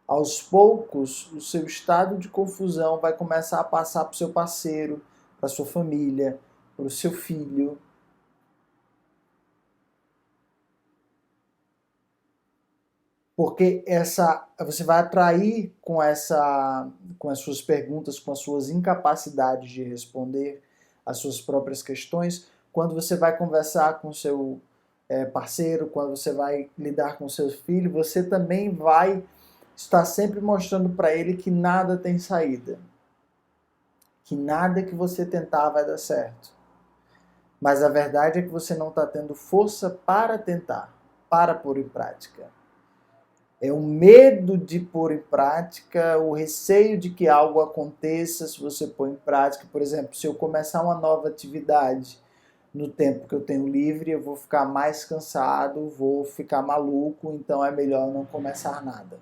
aos poucos, o seu estado de confusão vai começar a passar para o seu parceiro, para a sua família, para o seu filho. Porque você vai atrair com as suas perguntas, com as suas incapacidades de responder às suas próprias questões, quando você vai conversar com o seu parceiro, quando você vai lidar com o seu filho, você também vai estar sempre mostrando para ele que nada tem saída, que nada que você tentar vai dar certo. Mas a verdade é que você não está tendo força para tentar, para pôr em prática. É o medo de pôr em prática, o receio de que algo aconteça se você pôr em prática. Por exemplo, se eu começar uma nova atividade no tempo que eu tenho livre, eu vou ficar mais cansado, vou ficar maluco, então é melhor não começar nada.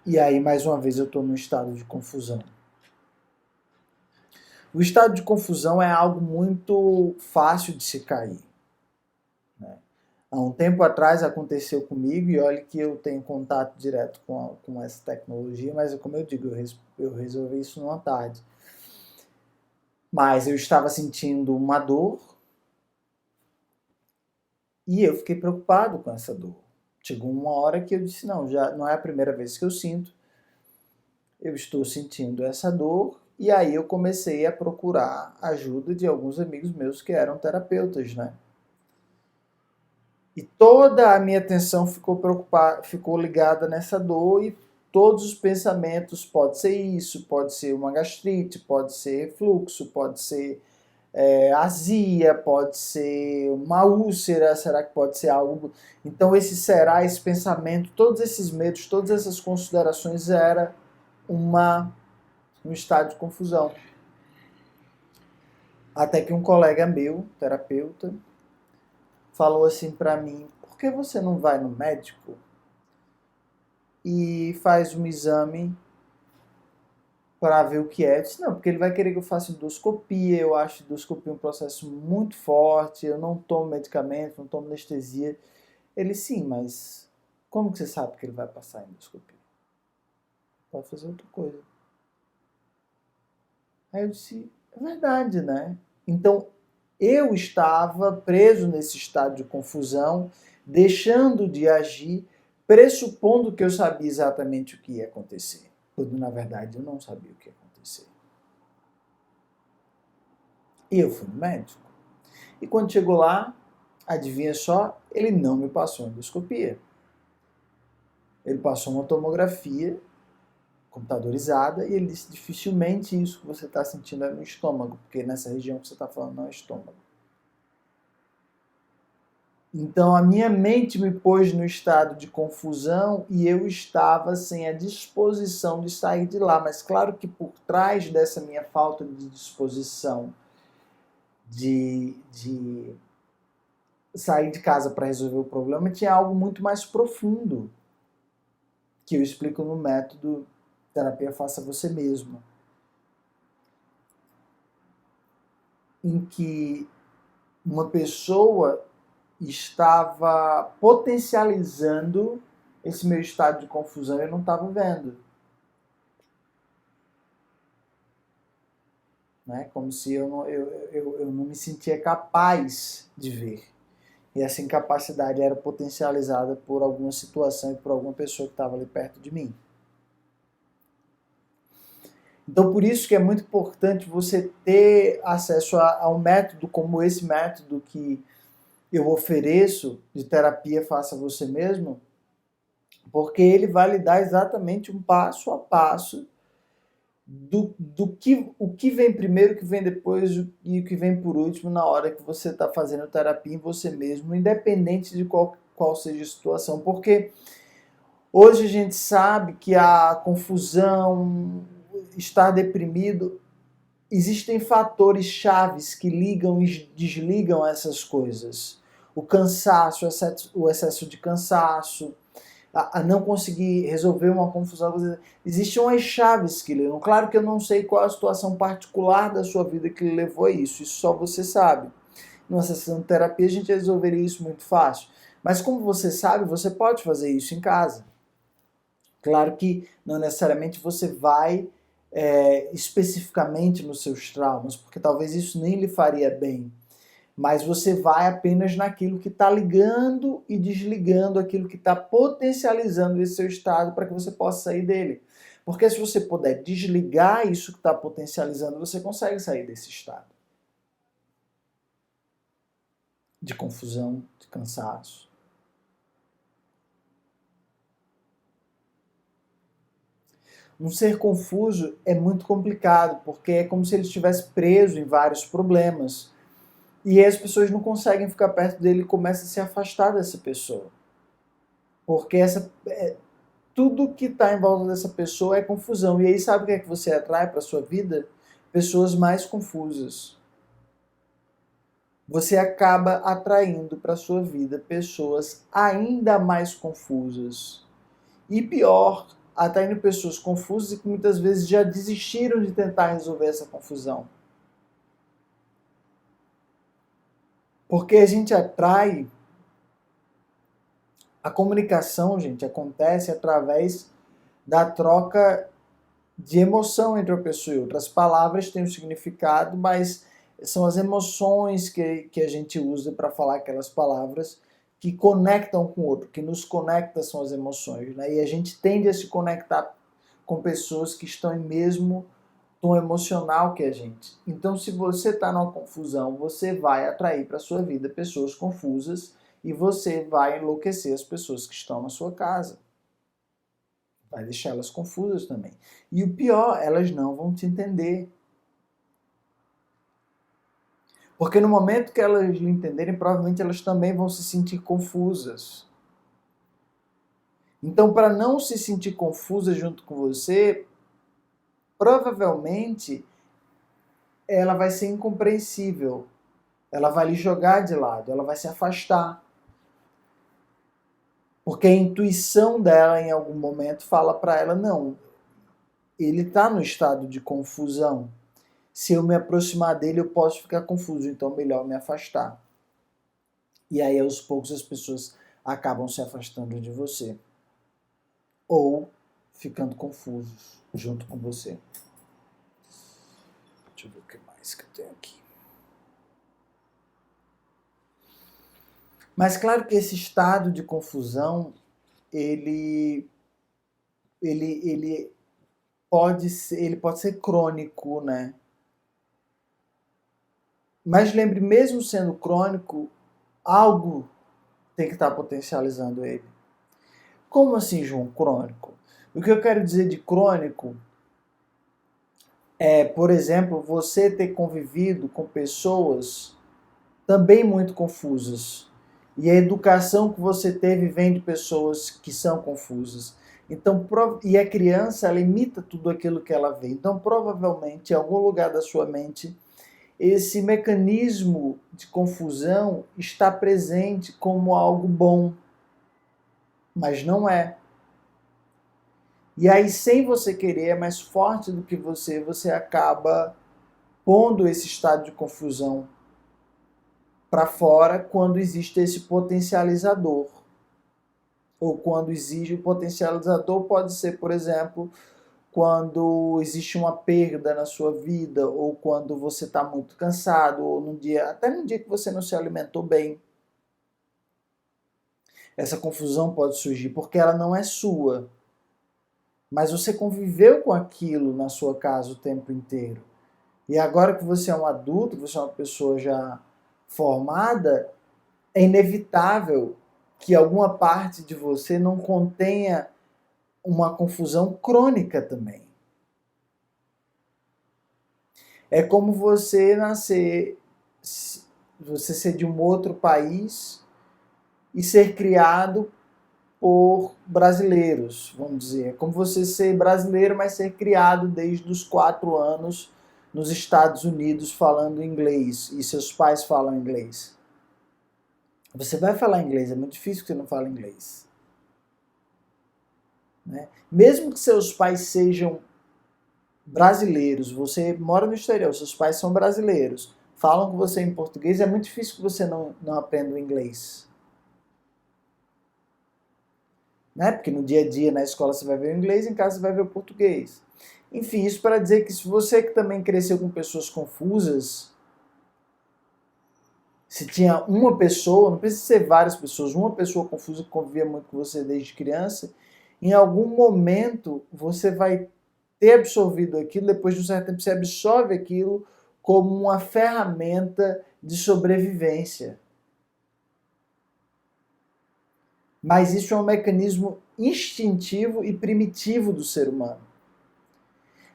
E aí, mais uma vez, eu estou num estado de confusão. O estado de confusão é algo muito fácil de se cair. Há um tempo atrás aconteceu comigo, e olha que eu tenho contato direto com essa tecnologia, mas como eu digo, eu resolvi isso numa tarde. Mas eu estava sentindo uma dor e eu fiquei preocupado com essa dor. Chegou uma hora que eu disse, não, já não é a primeira vez que eu sinto, eu estou sentindo essa dor, e aí eu comecei a procurar ajuda de alguns amigos meus que eram terapeutas, né? E toda a minha atenção ficou ligada nessa dor, e todos os pensamentos, pode ser isso, pode ser uma gastrite, pode ser refluxo, pode ser azia, pode ser uma úlcera, será que pode ser algo... Então esse pensamento, todos esses medos, todas essas considerações era um estado de confusão. Até que um colega meu, terapeuta, falou assim para mim, por que você não vai no médico e faz um exame para ver o que é? Eu disse, não, porque ele vai querer que eu faça endoscopia, eu acho endoscopia um processo muito forte, eu não tomo medicamento, não tomo anestesia. Ele, sim, mas como que você sabe que ele vai passar a endoscopia? Pode fazer outra coisa. Aí eu disse, é verdade, né? Então, eu estava preso nesse estado de confusão, deixando de agir, pressupondo que eu sabia exatamente o que ia acontecer, quando na verdade eu não sabia o que ia acontecer. E eu fui no médico. E quando chegou lá, adivinha só, ele não me passou endoscopia. Ele passou uma tomografia computadorizada e ele disse, dificilmente isso que você está sentindo é no estômago, porque nessa região que você está falando não é estômago. Então a minha mente me pôs no estado de confusão e eu estava sem a disposição de sair de lá. Mas claro que por trás dessa minha falta de disposição de sair de casa para resolver o problema, tinha algo muito mais profundo, que eu explico no método Terapia Faça Você Mesmo, em que uma pessoa estava potencializando esse meu estado de confusão e eu não estava vendo. Né? Como se eu não me sentia capaz de ver. E essa incapacidade era potencializada por alguma situação e por alguma pessoa que estava ali perto de mim. Então, por isso que é muito importante você ter acesso a um método como esse método que eu ofereço de terapia Faça Você Mesmo, porque ele vai lhe dar exatamente um passo a passo o que vem primeiro, o que vem depois e o que vem por último na hora que você está fazendo terapia em você mesmo, independente de qual seja a situação. Porque hoje a gente sabe que a confusão, estar deprimido, existem fatores chaves que ligam e desligam essas coisas. O cansaço, o excesso de cansaço, a não conseguir resolver uma confusão. Existem umas chaves que ligam. Claro que eu não sei qual a situação particular da sua vida que levou a isso. Isso só você sabe. Numa sessão de terapia a gente resolveria isso muito fácil. Mas como você sabe, você pode fazer isso em casa. Claro que não necessariamente você vai especificamente nos seus traumas, porque talvez isso nem lhe faria bem. Mas você vai apenas naquilo que está ligando e desligando aquilo que está potencializando esse seu estado para que você possa sair dele. Porque se você puder desligar isso que está potencializando, você consegue sair desse estado de confusão, de cansaço. Um ser confuso é muito complicado, porque é como se ele estivesse preso em vários problemas. E aí as pessoas não conseguem ficar perto dele e começam a se afastar dessa pessoa. Porque tudo que está em volta dessa pessoa é confusão. E aí sabe o que é que você atrai para a sua vida? Pessoas mais confusas. Você acaba atraindo para a sua vida pessoas ainda mais confusas. E pior, atraindo pessoas confusas e que muitas vezes já desistiram de tentar resolver essa confusão. Porque a gente atrai. A comunicação, gente, acontece através da troca de emoção entre uma pessoa e outra. As palavras têm um significado, mas são as emoções que a gente usa para falar aquelas palavras que conectam com o outro, que nos conectam são as emoções, né? E a gente tende a se conectar com pessoas que estão em mesmo tom emocional que a gente. Então, se você está numa confusão, você vai atrair para sua vida pessoas confusas e você vai enlouquecer as pessoas que estão na sua casa. Vai deixar elas confusas também. E o pior, elas não vão te entender. Porque no momento que elas lhe entenderem, provavelmente elas também vão se sentir confusas. Então, para não se sentir confusa junto com você, provavelmente ela vai ser incompreensível. Ela vai lhe jogar de lado, ela vai se afastar. Porque a intuição dela, em algum momento, fala para ela, não, ele está no estado de confusão. Se eu me aproximar dele, eu posso ficar confuso, então melhor me afastar. E aí, aos poucos, as pessoas acabam se afastando de você. Ou ficando confusos junto com você. Deixa eu ver o que mais que eu tenho aqui. Mas claro que esse estado de confusão, ele pode ser crônico, né? Mas lembre, mesmo sendo crônico, algo tem que estar potencializando ele. Como assim, João, crônico? O que eu quero dizer de crônico é, por exemplo, você ter convivido com pessoas também muito confusas. E a educação que você teve vem de pessoas que são confusas. Então, e a criança, ela imita tudo aquilo que ela vê. Então, provavelmente, em algum lugar da sua mente, esse mecanismo de confusão está presente como algo bom, mas não é. E aí, sem você querer, é mais forte do que você acaba pondo esse estado de confusão para fora quando existe esse potencializador. Ou quando existe o potencializador, pode ser, por exemplo, quando existe uma perda na sua vida, ou quando você está muito cansado, ou num dia, até num dia que você não se alimentou bem. Essa confusão pode surgir porque ela não é sua. Mas você conviveu com aquilo na sua casa o tempo inteiro. E agora que você é um adulto, você é uma pessoa já formada, é inevitável que alguma parte de você não contenha uma confusão crônica também. É como você nascer, você ser de um outro país e ser criado por brasileiros, vamos dizer. É como você ser brasileiro, mas ser criado desde os 4 anos nos Estados Unidos falando inglês e seus pais falam inglês. Você vai falar inglês, é muito difícil que você não fale inglês. Né? Mesmo que seus pais sejam brasileiros, você mora no exterior, seus pais são brasileiros, falam com você em português, é muito difícil que você não aprenda o inglês. né? Porque no dia a dia, na escola, você vai ver o inglês, em casa você vai ver o português. Enfim, isso para dizer que se você que também cresceu com pessoas confusas, se tinha uma pessoa, não precisa ser várias pessoas, uma pessoa confusa que convivia muito com você desde criança, em algum momento você vai ter absorvido aquilo, depois de um certo tempo você absorve aquilo como uma ferramenta de sobrevivência. Mas isso é um mecanismo instintivo e primitivo do ser humano.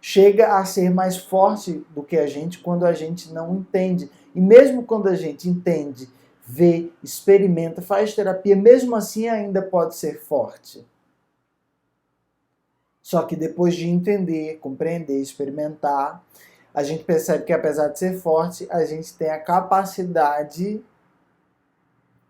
Chega a ser mais forte do que a gente quando a gente não entende. E mesmo quando a gente entende, vê, experimenta, faz terapia, mesmo assim ainda pode ser forte. Só que depois de entender, compreender, experimentar, a gente percebe que apesar de ser forte, a gente tem a capacidade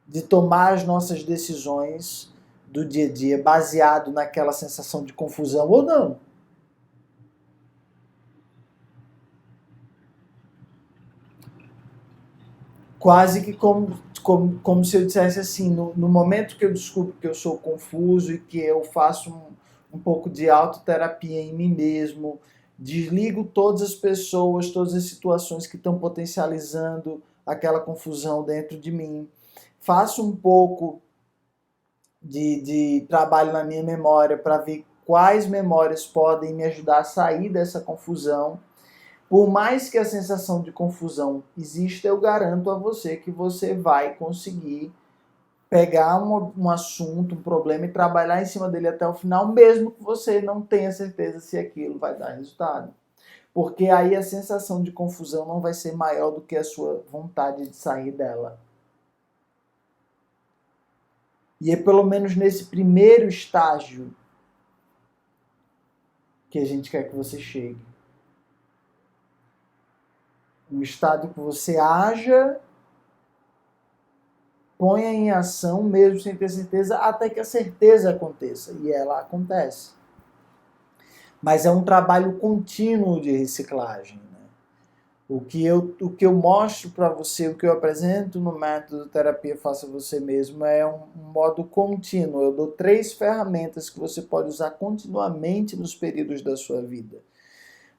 de tomar as nossas decisões do dia a dia baseado naquela sensação de confusão ou não. Quase que como se eu dissesse assim, no momento que eu descubro que eu sou confuso e que eu faço um pouco de autoterapia em mim mesmo, desligo todas as pessoas, todas as situações que estão potencializando aquela confusão dentro de mim, faço um pouco de trabalho na minha memória para ver quais memórias podem me ajudar a sair dessa confusão. Por mais que a sensação de confusão exista, eu garanto a você que você vai conseguir pegar um assunto, um problema e trabalhar em cima dele até o final, mesmo que você não tenha certeza se aquilo vai dar resultado. Porque aí a sensação de confusão não vai ser maior do que a sua vontade de sair dela. E é pelo menos nesse primeiro estágio que a gente quer que você chegue. Um estado que você haja, ponha em ação, mesmo sem ter certeza, até que a certeza aconteça. E ela acontece. Mas é um trabalho contínuo de reciclagem. Né? O que eu mostro para você, o que eu apresento no método Terapia Faça Você Mesmo é um modo contínuo. Eu dou 3 ferramentas que você pode usar continuamente nos períodos da sua vida.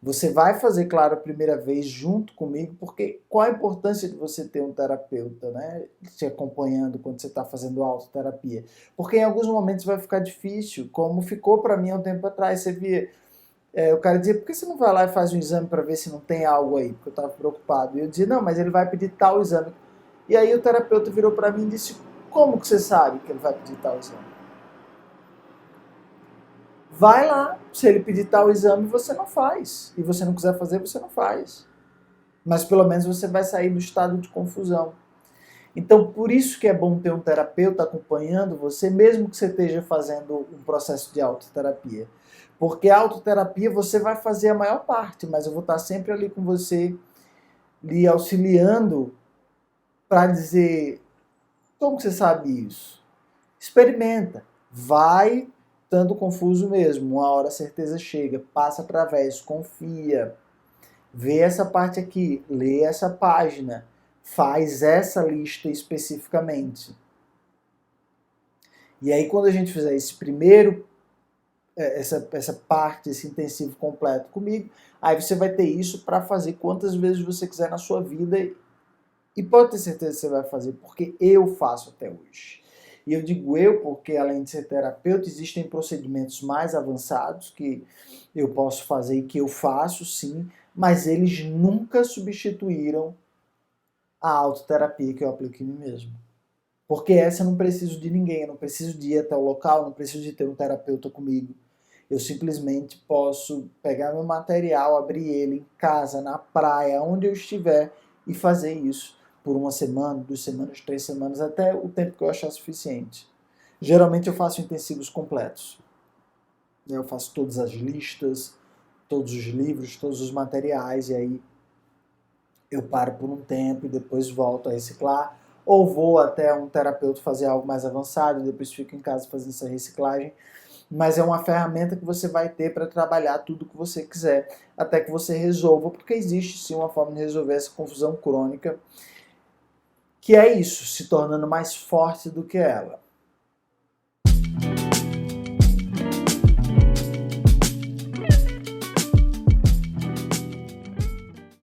Você vai fazer, claro, a primeira vez junto comigo, porque qual a importância de você ter um terapeuta, né, te acompanhando quando você está fazendo autoterapia? Porque em alguns momentos vai ficar difícil, como ficou para mim há um tempo atrás. Você via, o cara dizia, por que você não vai lá e faz um exame para ver se não tem algo aí? Porque eu estava preocupado. E eu dizia, não, mas ele vai pedir tal exame. E aí o terapeuta virou para mim e disse, como que você sabe que ele vai pedir tal exame? Vai lá, se ele pedir tal exame, você não faz. E você não quiser fazer, você não faz. Mas pelo menos você vai sair do estado de confusão. Então, por isso que é bom ter um terapeuta acompanhando você, mesmo que você esteja fazendo um processo de autoterapia. Porque a autoterapia você vai fazer a maior parte, mas eu vou estar sempre ali com você, lhe auxiliando para dizer, como você sabe isso? Experimenta. Vai estando confuso mesmo. Uma hora a certeza chega. Passa através, confia. Vê essa parte aqui, lê essa página. Faz essa lista especificamente. E aí quando a gente fizer esse primeiro, essa parte, esse intensivo completo comigo, aí você vai ter isso para fazer quantas vezes você quiser na sua vida. E pode ter certeza que você vai fazer, porque eu faço até hoje. E eu digo eu porque, além de ser terapeuta, existem procedimentos mais avançados que eu posso fazer e que eu faço, sim, mas eles nunca substituíram a autoterapia que eu aplico em mim mesmo. Porque essa eu não preciso de ninguém, eu não preciso de ir até o local, não preciso de ter um terapeuta comigo. Eu simplesmente posso pegar meu material, abrir ele em casa, na praia, onde eu estiver e fazer isso por 1 semana, 2 semanas, 3 semanas, até o tempo que eu achar suficiente. Geralmente eu faço intensivos completos. Eu faço todas as listas, todos os livros, todos os materiais, e aí eu paro por um tempo e depois volto a reciclar, ou vou até um terapeuta fazer algo mais avançado e depois fico em casa fazendo essa reciclagem. Mas é uma ferramenta que você vai ter para trabalhar tudo que você quiser, até que você resolva, porque existe sim uma forma de resolver essa confusão crônica, que é isso, se tornando mais forte do que ela.